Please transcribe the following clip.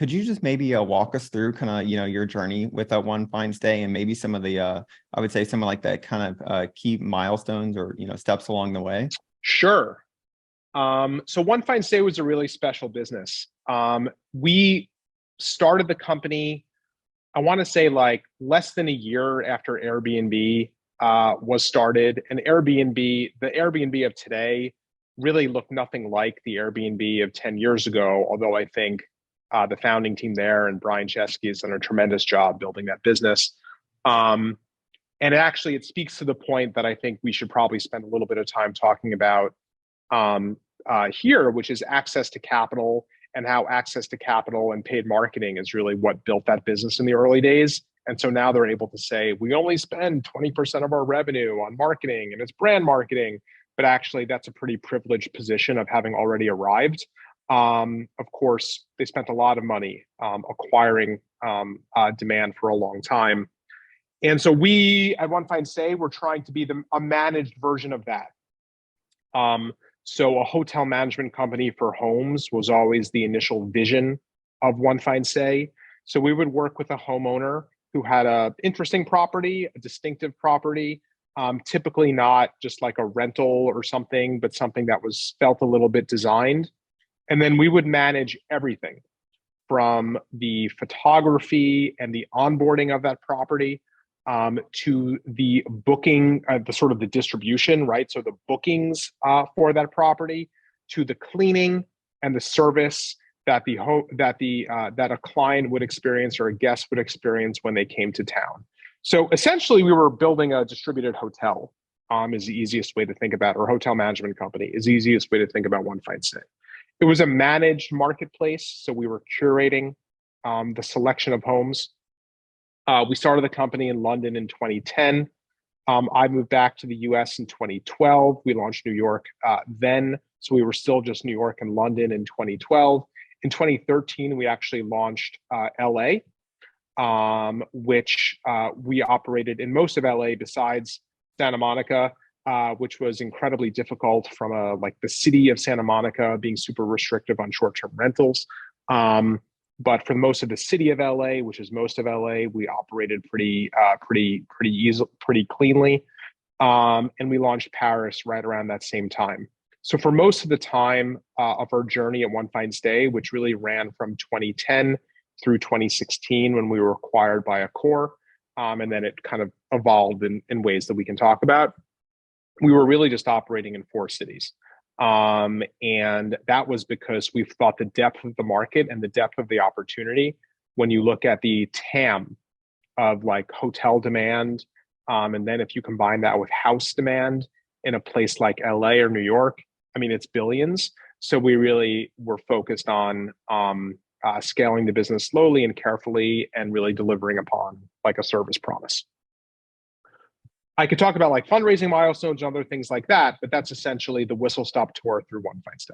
could you just maybe walk us through kind of, your journey with One Fine Stay and maybe some of the, I would say some of like the kind of key milestones or, steps along the way? Sure. So One Fine Stay was a really special business. We started the company, I want to say like less than a year after Airbnb was started. And the Airbnb of today really looked nothing like the Airbnb of 10 years ago, although I think the founding team there and Brian Chesky has done a tremendous job building that business. And it speaks to the point that I think we should probably spend a little bit of time talking about here, which is access to capital and how access to capital and paid marketing is really what built that business in the early days. And so now they're able to say, we only spend 20% of our revenue on marketing and it's brand marketing. But actually, that's a pretty privileged position of having already arrived. Of course, they spent a lot of money acquiring demand for a long time. And so we at One Fine Stay, we're trying to be a managed version of that. So a hotel management company for homes was always the initial vision of One Fine Stay. So we would work with a homeowner who had a interesting property, a distinctive property, typically not just like a rental or something, but something that was felt a little bit designed. And then we would manage everything from the photography and the onboarding of that property to the booking, the distribution, right? So the bookings for that property, to the cleaning and the service that that a client would experience or a guest would experience when they came to town. So essentially, we were building a distributed hotel. Is the easiest way to think about, or hotel management company is the easiest way to think about One Fine Stay. It was a managed marketplace, so we were curating the selection of homes. We started the company in London in 2010. I moved back to the US in 2012. We launched New York then. So we were still just New York and London in 2012. In 2013, we actually launched LA, which we operated in most of LA besides Santa Monica, which was incredibly difficult from the city of Santa Monica being super restrictive on short-term rentals. But for most of the city of LA, which is most of LA, we operated pretty easily, pretty cleanly. And we launched Paris right around that same time. So for most of the time of our journey at One Fine Stay, which really ran from 2010 through 2016 when we were acquired by Accor, and then it kind of evolved in ways that we can talk about, we were really just operating in 4 cities. And that was because we thought the depth of the market and the depth of the opportunity, when you look at the TAM of like hotel demand, and then if you combine that with house demand in a place like LA or New York, I mean, it's billions. So we really were focused on scaling the business slowly and carefully and really delivering upon like a service promise. I could talk about like fundraising milestones and other things like that, but that's essentially the whistle stop tour through One Fine Stay.